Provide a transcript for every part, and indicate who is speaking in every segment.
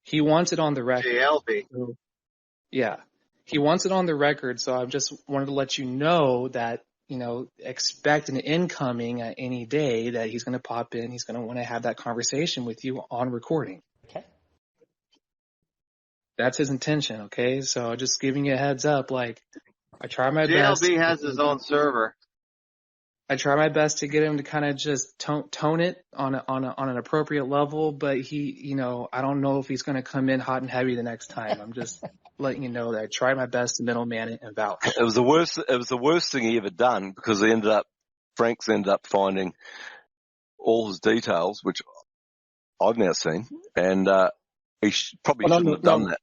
Speaker 1: He wants it on the record.
Speaker 2: JLB.
Speaker 1: So, yeah. He wants it on the record, so I just wanted to let you know that, expect an incoming at any day that he's going to pop in. He's going to want to have that conversation with you on recording.
Speaker 3: Okay.
Speaker 1: That's his intention, okay? So just giving you a heads up, I try my best.
Speaker 2: JLB has his own server.
Speaker 1: I try my best to get him to kind of just tone it on an appropriate level, but he, I don't know if he's going to come in hot and heavy the next time. I'm just letting you know that I tried my best to middleman it and vouch.
Speaker 4: It was the worst thing he ever done, because Frank's ended up finding all his details, which I've now seen, and he probably shouldn't have done that.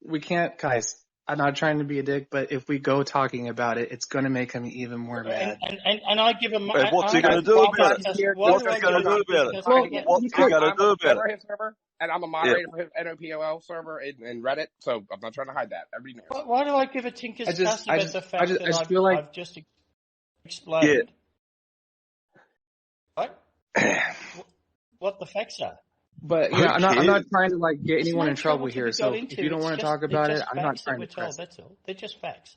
Speaker 1: We can't, guys. I'm not trying to be a dick, but if we go talking about it, it's going to make him even more mad.
Speaker 3: And I give him.
Speaker 4: What's he going to do about it? What's he going to do about it? What's he going to do about it?
Speaker 5: And I'm a moderator for his NOPOL server in Reddit, so I'm not trying to hide that. Everybody knows.
Speaker 3: Why do I give a tinker's cuss about the fact that I've just explained?
Speaker 4: Yeah.
Speaker 3: What the facts are?
Speaker 1: But I'm not trying to get anyone in trouble here. So if you don't want to talk about it, I'm not trying to press.
Speaker 3: That's all. They're just facts.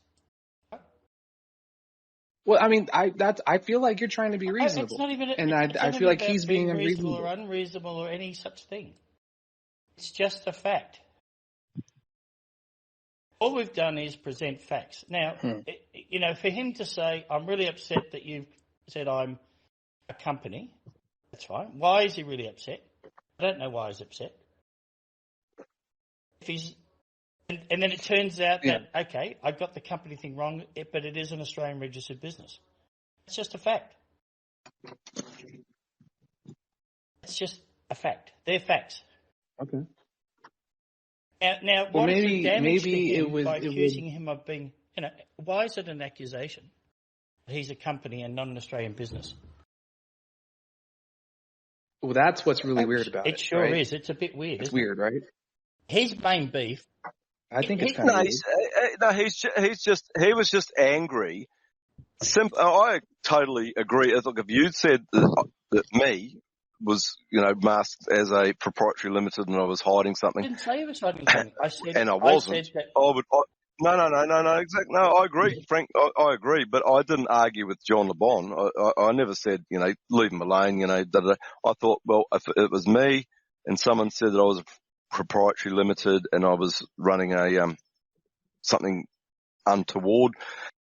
Speaker 1: Well, I mean, I feel like you're trying to be reasonable,
Speaker 3: it's not even,
Speaker 1: and I feel like he's being
Speaker 3: reasonable or unreasonable or any such thing. It's just a fact. All we've done is present facts. Now, for him to say, "I'm really upset that you've said I'm a company," that's fine. Why is he really upset? I don't know why he's upset. If he's, and then it turns out that, okay, I got the company thing wrong, but it is an Australian registered business. It's just a fact. It's just a fact. They're facts.
Speaker 1: Okay.
Speaker 3: Now what is the damage to him by accusing him of being, why is it an accusation that he's a company and not an Australian business?
Speaker 1: Well, that's what's really weird about it.
Speaker 3: It sure is. It's a bit weird.
Speaker 1: It's weird, right?
Speaker 3: His main beef.
Speaker 1: I think it's kind of weird.
Speaker 4: He was just angry. I totally agree. Look, if you said that me was, masked as a proprietary limited and I was hiding something.
Speaker 3: I didn't say you was hiding something. I said,
Speaker 4: and I wasn't. No, exactly. No, I agree, Frank. I agree, but I didn't argue with John LeBon. I never said, leave him alone. I thought, well, if it was me and someone said that I was a proprietary limited and I was running a something untoward,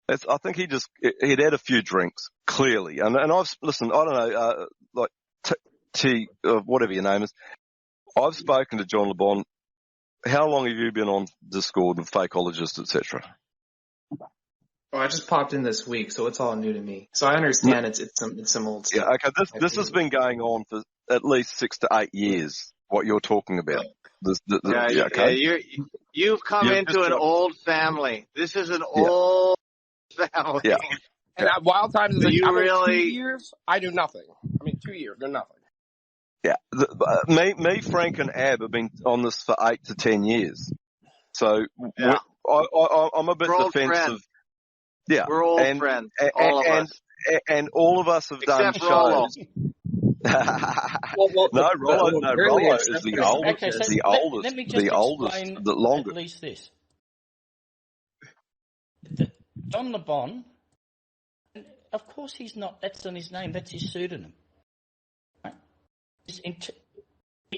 Speaker 4: I think he'd had a few drinks, clearly. And I've listened. I don't know, whatever your name is. I've spoken to John LeBon. How long have you been on Discord and Fakeologist, etc.?
Speaker 1: Oh, I just popped in this week, so it's all new to me. So I understand it's some old stuff.
Speaker 4: Yeah, okay. This has been going on for at least 6 to 8 years. What you're talking about?
Speaker 2: You've come into an old family. This is an old family.
Speaker 4: Yeah.
Speaker 5: And at Wild Times is 2
Speaker 2: really
Speaker 5: years. I do nothing. 2 years, do nothing.
Speaker 4: Yeah, me, Frank, and Ab have been on this for 8 to 10 years. So I'm a bit defensive. Yeah,
Speaker 2: we're old friends, all of us,
Speaker 4: and all of us have done
Speaker 2: except Rollo.
Speaker 4: shows. No, Rollo is the oldest.
Speaker 3: Okay, so
Speaker 4: the oldest.
Speaker 3: Let me just
Speaker 4: the oldest.
Speaker 3: explain
Speaker 4: The longest.
Speaker 3: at least this. John LeBon, of course he's not. That's on his name. That's his pseudonym.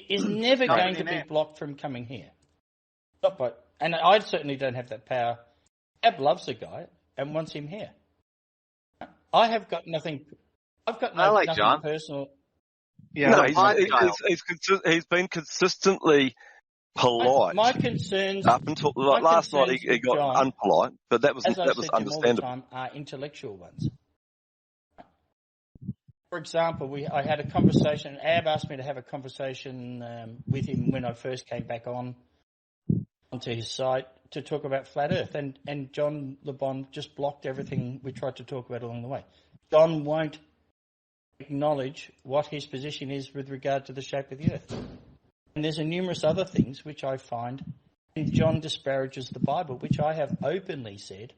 Speaker 3: Is never going to be blocked from coming here. And I certainly don't have that power. Ab loves the guy and wants him here. I have got nothing. I've got nothing
Speaker 2: John.
Speaker 3: Personal.
Speaker 1: Yeah,
Speaker 4: no, he's been consistently polite.
Speaker 3: My concerns
Speaker 4: up until last night he got
Speaker 3: John,
Speaker 4: unpolite, but that was understandable.
Speaker 3: All the time, are intellectual ones. For example, I had a conversation. Ab asked me to have a conversation with him when I first came back onto his site to talk about flat Earth, and John LeBon just blocked everything we tried to talk about along the way. John won't acknowledge what his position is with regard to the shape of the Earth, and there's numerous other things which I find. And John disparages the Bible, which I have openly said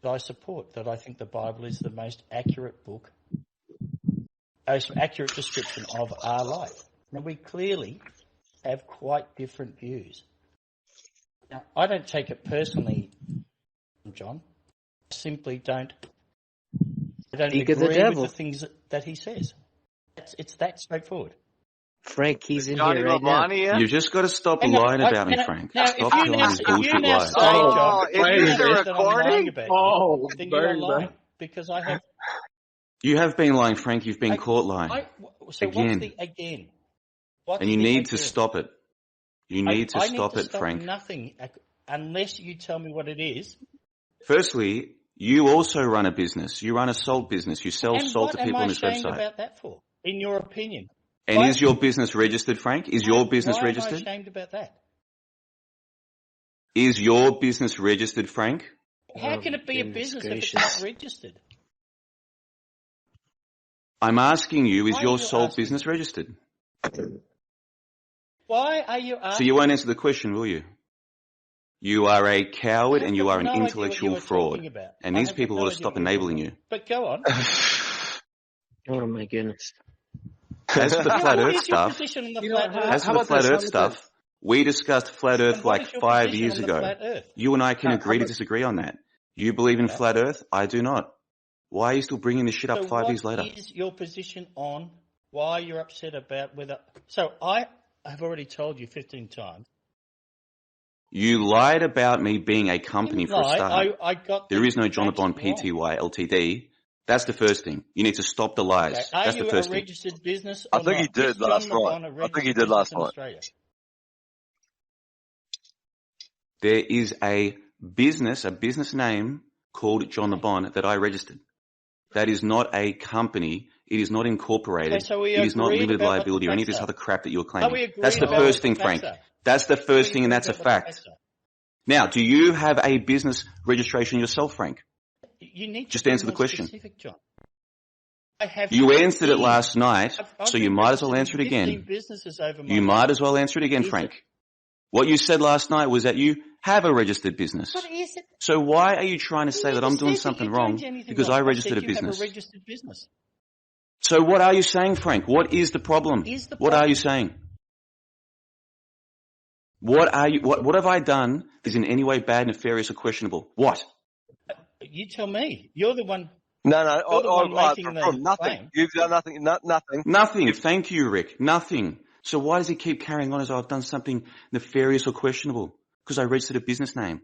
Speaker 3: that I support. That I think the Bible is the most accurate book. Most accurate description of our life. Now, we clearly have quite different views. Now, I don't take it personally, John. I simply don't. I don't agree with the things that he says. It's that straightforward.
Speaker 6: Frank, he's in
Speaker 2: Johnny
Speaker 6: here right now.
Speaker 2: Labonte,
Speaker 7: You've just got to stop lying about me, Frank.
Speaker 3: Now,
Speaker 7: Stop telling these bullshit lies.
Speaker 3: Say, John,
Speaker 2: is this a recording?
Speaker 3: Then you're lying because I have.
Speaker 7: You have been lying, Frank. You've been caught lying.
Speaker 3: So
Speaker 7: again.
Speaker 3: What's the again?
Speaker 7: And you need to stop it. You need to stop it,
Speaker 3: stop
Speaker 7: Frank.
Speaker 3: Nothing unless you tell me what it is.
Speaker 7: Firstly, you also run a business. You run a salt business. You sell salt to people on this website.
Speaker 3: What am I ashamed about that for, in your opinion?
Speaker 7: And is your business registered, Frank? Is your business registered?
Speaker 3: Why am I ashamed about that?
Speaker 7: Is your business registered, Frank?
Speaker 3: How can it be a business if it's not registered?
Speaker 7: I'm asking you, is your salt business registered?
Speaker 3: Why are you asking?
Speaker 7: So you won't answer the question, will you? You are a coward and you are an intellectual fraud. And these people ought to stop enabling you.
Speaker 3: But go on.
Speaker 6: Oh my goodness.
Speaker 7: As for the flat earth stuff, we discussed flat earth like 5 years ago. You and I can agree to disagree on that. You believe in flat earth? I do not. Why are you still bringing this shit up 5 years later?
Speaker 3: What is your position on why you're upset about whether... So I have already told you 15 times.
Speaker 7: You lied about me being a company for a start. There is no John LeBon Pty Ltd. That's the first thing. You need to stop the lies.
Speaker 3: Okay.
Speaker 7: That's the first
Speaker 3: thing. Are you a registered business?
Speaker 4: I think he did last night. I think he did last night.
Speaker 7: There is a business name called John LeBon that I registered. That is not a company. It is not incorporated.
Speaker 3: Okay, so
Speaker 7: it is not limited liability or any of this other crap that you're claiming. That's the first thing, Frank. That's the first thing, and that's a fact. Now, do you have a business registration yourself, Frank?
Speaker 3: You need to
Speaker 7: just answer the question.
Speaker 3: Specific, John.
Speaker 7: You answered it last night, so you might as well answer it again. You might as well answer it again, Frank. What you said last night was that you have a registered business.
Speaker 3: What is it?
Speaker 7: So why are you trying to say that I'm doing something wrong because I registered a business?
Speaker 3: You have a registered business.
Speaker 7: So what are you saying, Frank? What is the problem? What are you saying? What have I done is in any way bad, nefarious, or questionable? What?
Speaker 3: You tell me. You're the one.
Speaker 4: No,
Speaker 3: making the
Speaker 4: nothing.
Speaker 3: Claim.
Speaker 4: You've done nothing. Nothing.
Speaker 7: Nothing. Thank you, Rick. Nothing. So why does he keep carrying on as though I've done something nefarious or questionable? Because I registered a business name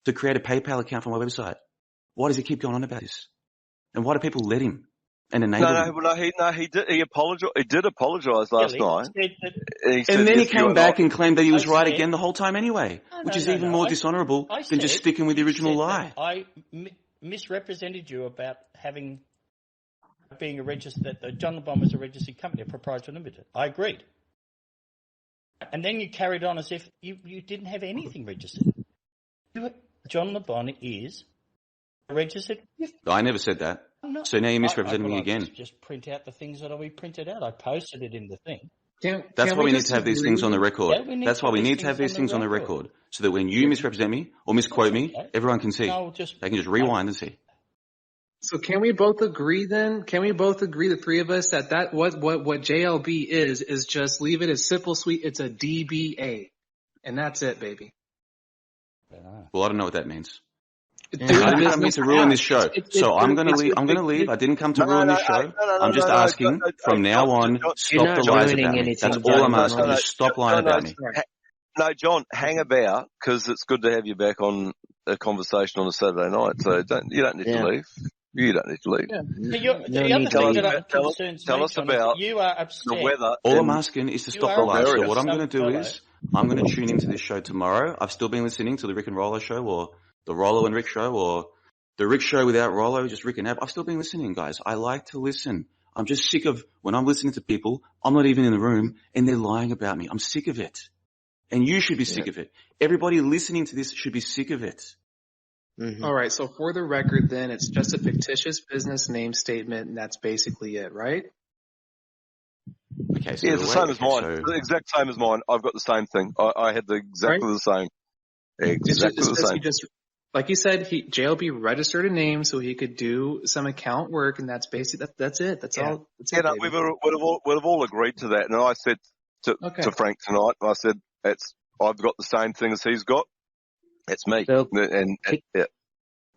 Speaker 7: to create a PayPal account for my website. Why does he keep going on about this? And why do people let him and enable him?
Speaker 4: He did. He apologized. He did apologize last night.
Speaker 7: And then he came back and claimed that he was right again the whole time anyway, which is even more dishonourable than just sticking with the original lie.
Speaker 3: I misrepresented you about being a registered. John LeBon was a registered company, a proprietary limited. I agreed. And then you carried on as if you didn't have anything registered. John LeBon is registered.
Speaker 7: I never said that. So now you're misrepresenting me again.
Speaker 3: Just print out the things that we printed out. I posted it in the thing.
Speaker 7: That's why we need to have these things on the record. That's why we need to have these things on the record. So that when you misrepresent me or misquote me, everyone can see. They can just rewind and see.
Speaker 1: So can we both agree then? Can we both agree, the three of us, that what JLB is just leave it as simple, sweet. It's a DBA, and that's it, baby.
Speaker 7: Well, I don't know what that means. I didn't come here to ruin this show, so I'm going to leave. I'm going to leave. I didn't come to ruin this show. I'm just asking from now on, stop the lies about me. That's all I'm asking. Just stop lying about me.
Speaker 4: No, John, hang about because it's good to have you back on a conversation on a Saturday night. So you don't need to leave. You don't need to leave.
Speaker 3: Yeah. The other thing that concerns me, John, is you are upset.
Speaker 4: The weather.
Speaker 7: All I'm asking is to stop the lies. So what I'm going to do is I'm going to tune into this show tomorrow. I've still been listening to the Rick and Rollo show or the Rollo and Rick show or the Rick show without Rollo, just Rick and Ab. I've still been listening, guys. I like to listen. I'm just sick of when I'm listening to people, I'm not even in the room and they're lying about me. I'm sick of it. And you should be sick of it. Everybody listening to this should be sick of it.
Speaker 1: Mm-hmm. All right. So for the record, then it's just a fictitious business name statement, and that's basically it, right?
Speaker 7: Okay. So
Speaker 4: it's the same as mine. The exact same as mine. I've got the same thing. I had exactly the same. Exactly the same.
Speaker 1: Like you said, JLB registered a name so he could do some account work, and that's basically that's it. That's all. That's
Speaker 4: we'd have all agreed to that. And I said to Frank tonight. I said, I've got the same thing as he's got. It's me.
Speaker 6: So,
Speaker 4: Yeah.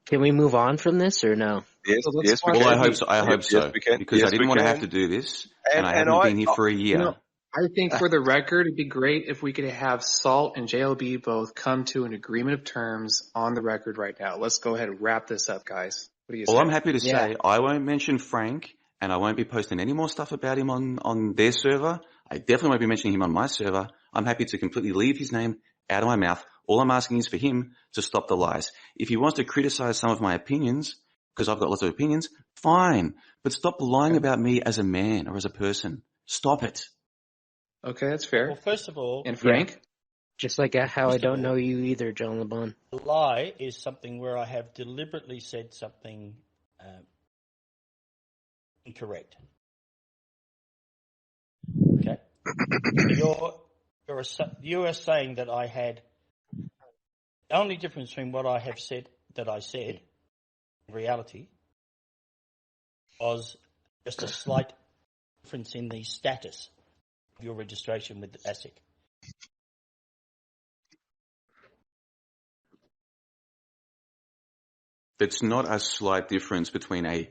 Speaker 6: can we move on from this or no?
Speaker 4: Yes,
Speaker 1: So
Speaker 4: yes, we
Speaker 7: Well,
Speaker 4: can.
Speaker 7: I hope so. I hope so.
Speaker 4: Yes, we can.
Speaker 7: Because
Speaker 4: Yes,
Speaker 7: I didn't
Speaker 4: we
Speaker 7: want to
Speaker 4: can.
Speaker 7: have to do this, and I
Speaker 4: And
Speaker 7: haven't been here for a year.
Speaker 1: You know, I think for the record, it'd be great if we could have Salt and JLB both come to an agreement of terms on the record right now. Let's go ahead and wrap this up, guys. What do you say?
Speaker 7: All I'm happy to say, I won't mention Frank, and I won't be posting any more stuff about him on their server. I definitely won't be mentioning him on my server. I'm happy to completely leave his name out of my mouth. All I'm asking is for him to stop the lies. If he wants to criticize some of my opinions, because I've got lots of opinions, fine. But stop lying about me as a man or as a person. Stop it.
Speaker 1: Okay, that's fair.
Speaker 3: Well, first of all,
Speaker 1: And Frank?
Speaker 6: Just like how I don't know you either, John LeBon.
Speaker 3: a lie is something where I have deliberately said something incorrect. Okay, you are saying that I had the only difference between what I have said that I said in reality was just a slight difference in the status of your registration with ASIC.
Speaker 7: It's not a slight difference between a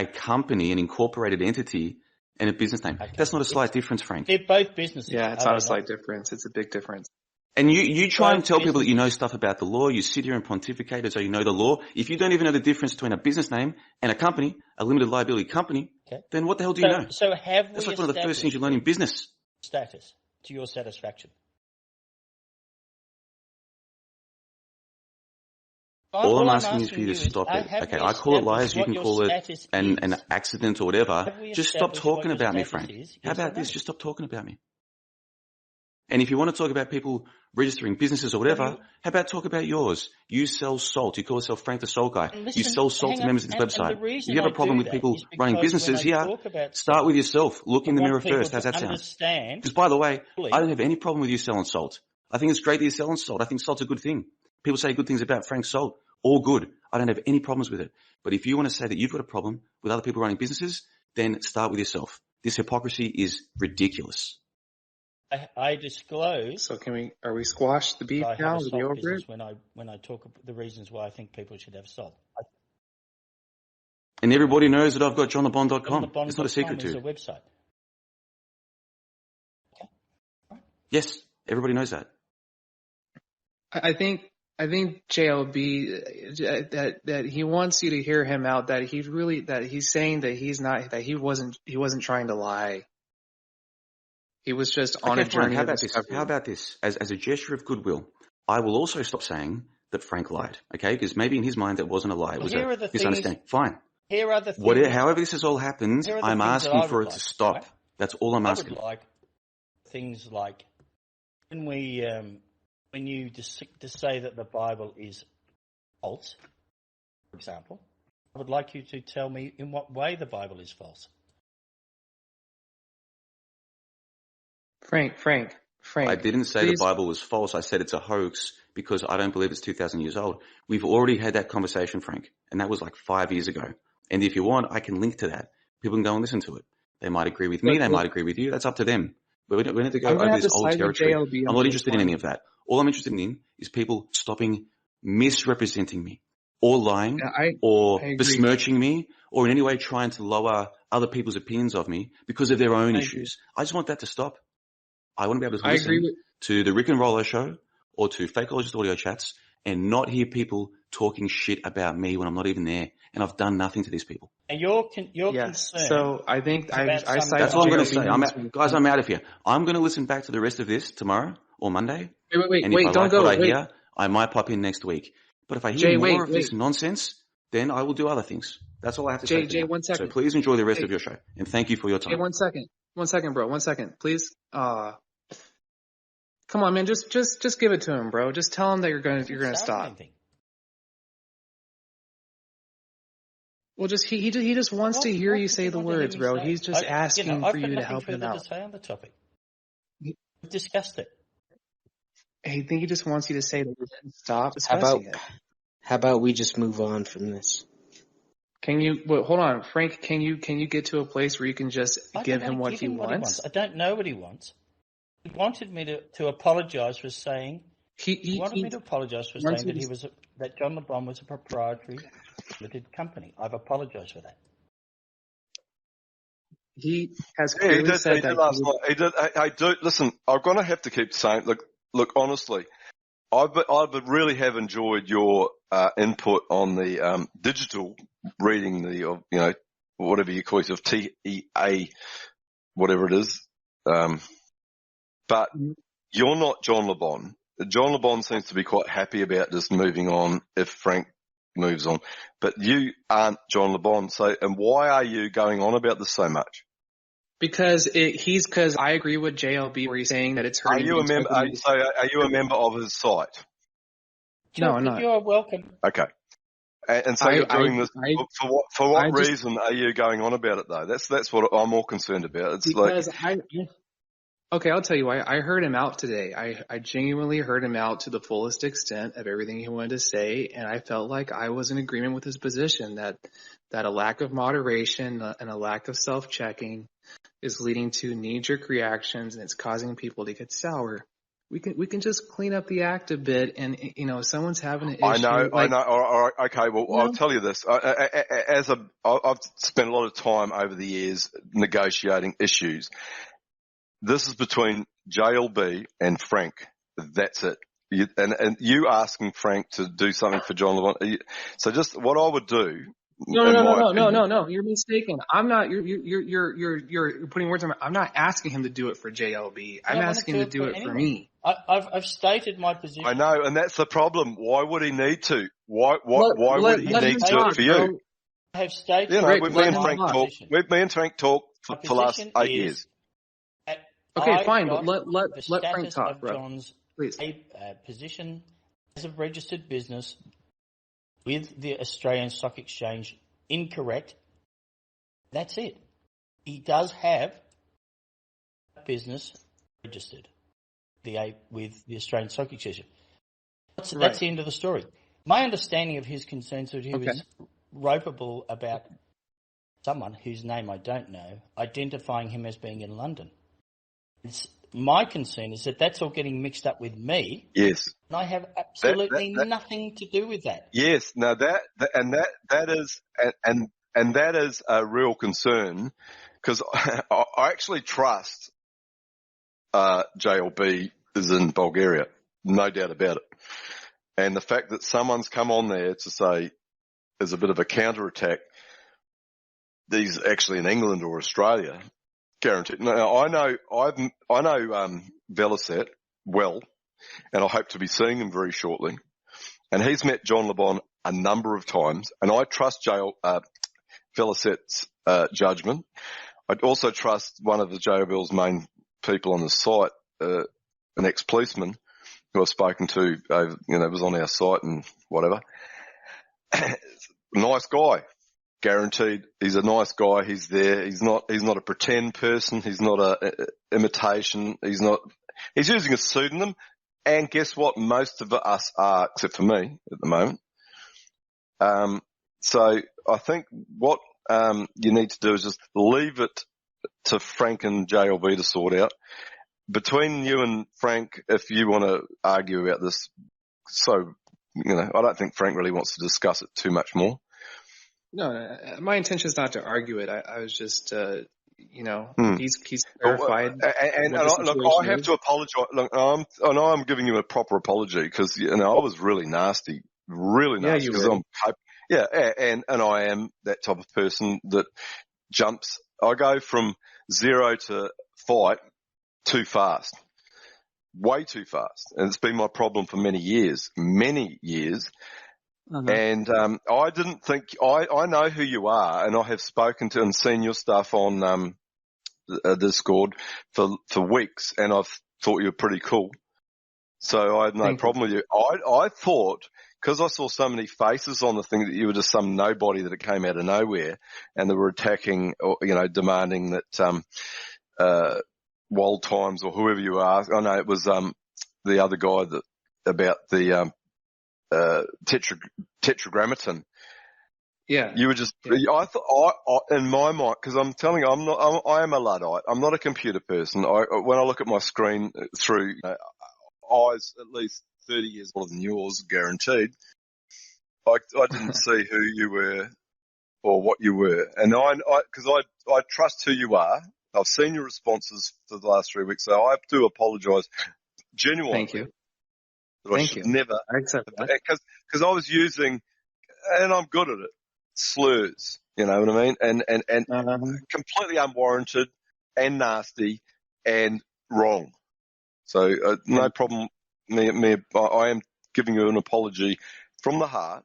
Speaker 7: company, an incorporated entity, and a business name. Okay. That's not a slight difference, Frank.
Speaker 3: They're both businesses.
Speaker 1: Yeah, it's not a slight difference. It's a big difference.
Speaker 7: And you try and tell people that you know stuff about the law. You sit here and pontificate as though you know the law. If you don't even know the difference between a business name and a company, a limited liability company, then what the hell do you know?
Speaker 3: So have
Speaker 7: That's like one of the first things you learn in business.
Speaker 3: Status to your satisfaction.
Speaker 7: All I'm asking is for you to stop it. Okay, I call it lies, you can call it an accident or whatever. Just stop talking about me, Frank. How about this? Just stop talking about me. And if you want to talk about people registering businesses or whatever, how about talk about yours? You sell salt. You call yourself Frank the Salt Guy. You sell salt to members of this website. If you have a problem with people running businesses, start with yourself. Look in the mirror first. How's that sound? Because by the way, I don't have any problem with you selling salt. I think it's great that you're selling salt. I think salt's a good thing. People say good things about Frank's salt. All good. I don't have any problems with it. But if you want to say that you've got a problem with other people running businesses, then start with yourself. This hypocrisy is ridiculous.
Speaker 3: I disclose.
Speaker 1: So are we squash the beef now? Is it over it?
Speaker 3: When I talk about the reasons why I think people should have salt.
Speaker 7: And everybody knows that I've got johnlebon.com. It's not a secret
Speaker 3: to
Speaker 7: you.
Speaker 3: It's a website. Okay.
Speaker 1: Right.
Speaker 7: Yes, everybody knows that.
Speaker 1: I think JLB that he wants you to hear him out. That he's saying that he wasn't trying to lie. He was just on a journey.
Speaker 7: How about this? As a gesture of goodwill, I will also stop saying that Frank lied. Okay, because maybe in his mind that wasn't a lie. It was a misunderstanding. Fine.
Speaker 3: Here are the things.
Speaker 7: However this has all happened, I'm asking for it to stop. Right? That's all I'm asking.
Speaker 3: I would like things like when you just say that the Bible is false, for example, I would like you to tell me in what way the Bible is false.
Speaker 1: Frank.
Speaker 7: I didn't say the Bible was false. I said it's a hoax because I don't believe it's 2,000 years old. We've already had that conversation, Frank, and that was like 5 years ago. And if you want, I can link to that. People can go and listen to it. They might agree with me. They might agree with you. That's up to them. But we don't have to go over this old territory. I'm not interested in any of that. All I'm interested in is people stopping misrepresenting me or lying or besmirching me or in any way trying to lower other people's opinions of me because of their own issues. I just want that to stop. I want to be able to listen to the Rick and Rollo show or to Fakeologist audio chats and not hear people talking shit about me when I'm not even there and I've done nothing to these people.
Speaker 3: And your concern.
Speaker 1: So I think that's
Speaker 7: all I'm going to say. Guys, I'm out of here. I'm going to listen back to the rest of this tomorrow or Monday.
Speaker 1: Wait,
Speaker 7: and if I
Speaker 1: don't
Speaker 7: like
Speaker 1: go.
Speaker 7: What I hear, I might pop in next week. But if I hear more of this nonsense, then I will do other things. That's all I have to say.
Speaker 1: Jay, 1 second.
Speaker 7: So please enjoy the rest of your show and thank you for your time.
Speaker 1: Jay, 1 second. 1 second, bro. 1 second, please. Come on, man. Just give it to him, bro. Just tell him that you're gonna stop.
Speaker 3: Anything.
Speaker 1: Well, he just wants to hear you say the words, bro. He's just asking for you to help him out.
Speaker 3: I've got nothing further to say on the topic. We've discussed it.
Speaker 1: I think he just wants you to say that you're going to stop discussing it.
Speaker 6: How about we just move on from this?
Speaker 1: Can you? Well, hold on, Frank. Can you get to a place where you can just give him what he wants?
Speaker 3: I don't know what he wants. He wanted me to apologise for saying
Speaker 1: He
Speaker 3: wanted me to apologise for saying that that John Le Bon was a proprietary limited company. I've apologised for that.
Speaker 1: He has
Speaker 4: Yeah, he
Speaker 1: clearly
Speaker 4: did.
Speaker 1: said
Speaker 4: He
Speaker 1: that
Speaker 4: did last night. He did. I do. Listen, I'm going to have to keep saying. Look. Honestly, I really have enjoyed your input on the digital reading the whatever you call it of TEA, whatever it is. But you're not John Le Bon. John Le Bon seems to be quite happy about just moving on if Frank moves on. But you aren't John Le Bon. So, and why are you going on about this so much?
Speaker 1: because I agree with JLB where he's saying that it's hurting.
Speaker 4: Are you a member? Are you a member of his site?
Speaker 1: No, I'm not.
Speaker 3: You're welcome.
Speaker 4: Okay. And so you're doing this for what reason are you going on about it though? That's what I'm more concerned about. It's because
Speaker 1: okay, I'll tell you why. I heard him out today. I genuinely heard him out to the fullest extent of everything he wanted to say, and I felt like I was in agreement with his position that a lack of moderation and a lack of self-checking is leading to knee-jerk reactions, and it's causing people to get sour. We can just clean up the act a bit, and if someone's having an issue.
Speaker 4: I know. All right. Okay. Well, I'll tell you this. I've spent a lot of time over the years negotiating issues. This is between JLB and Frank. That's it. And you asking Frank to do something for John Le Bon. So just what I would do.
Speaker 1: No. You're mistaken. I'm not. You're putting words in my. I'm not asking him to do it for JLB. I'm asking him to do it for me.
Speaker 3: I've stated my position.
Speaker 4: I know, and that's the problem. Why would he need to? Why would he need to do it for you?
Speaker 3: I have stated.
Speaker 4: Me and Frank talk for the last 8 years.
Speaker 1: Okay, fine, but let Frank talk, bro.
Speaker 3: John's
Speaker 1: Please.
Speaker 3: Position as a registered business with the Australian Stock Exchange incorrect. That's it. He does have a business registered with the Australian Stock Exchange. That's the end of the story. My understanding of his concerns that he was ropeable about someone whose name I don't know, identifying him as being in London. My concern is that that's all getting mixed up with me.
Speaker 4: Yes.
Speaker 3: And I have absolutely nothing to do with that.
Speaker 4: Yes. Now that is a real concern because I actually trust JLB is in Bulgaria, no doubt about it. And the fact that someone's come on there to say there's a bit of a counterattack, these actually in England or Australia. Guaranteed. Now, I know Velasat well, and I hope to be seeing him very shortly. And he's met John Le Bon a number of times, and I trust Velasat's judgment. I also trust one of the JLB's main people on the site, an ex-policeman who I've spoken to, was on our site and whatever. Nice guy. Guaranteed, he's a nice guy. He's there. He's not a pretend person. He's not a imitation. He's using a pseudonym. And guess what? Most of us are, except for me at the moment. So I think what you need to do is just leave it to Frank and JLB to sort out. Between you and Frank, if you want to argue about this, so I don't think Frank really wants to discuss it too much more.
Speaker 1: No, my intention is not to argue it. I was just, he's clarified.
Speaker 4: And look, I have to apologize. Look, I know I'm giving you a proper apology because, I was really nasty.
Speaker 1: Yeah, you were.
Speaker 4: And I am that type of person that jumps. I go from 0 to fight too fast. Way too fast. And it's been my problem for many years. Uh-huh. And I didn't think I know who you are, and I have spoken to and seen your stuff on Discord for weeks, and I've thought you were pretty cool. So I had no problem with you. I thought because I saw so many faces on the thing that you were just some nobody that it came out of nowhere, and they were attacking or demanding that Wild Times or whoever you are. I know it was the other guy about the tetragrammaton.
Speaker 1: Yeah.
Speaker 4: You were just,
Speaker 1: Yeah.
Speaker 4: I thought, in my mind, because I'm telling you, I am a Luddite. I'm not a computer person. When I look at my screen through eyes at least 30 years older than yours, guaranteed, I didn't see who you were or what you were. And because I trust who you are. I've seen your responses for the last 3 weeks, so I do apologise genuinely.
Speaker 1: Thank you.
Speaker 4: That I should never,
Speaker 1: I accept that.
Speaker 4: because I was using, and I'm good at it, slurs, you know what I mean? And completely unwarranted and nasty and wrong. So no problem. I am giving you an apology from the heart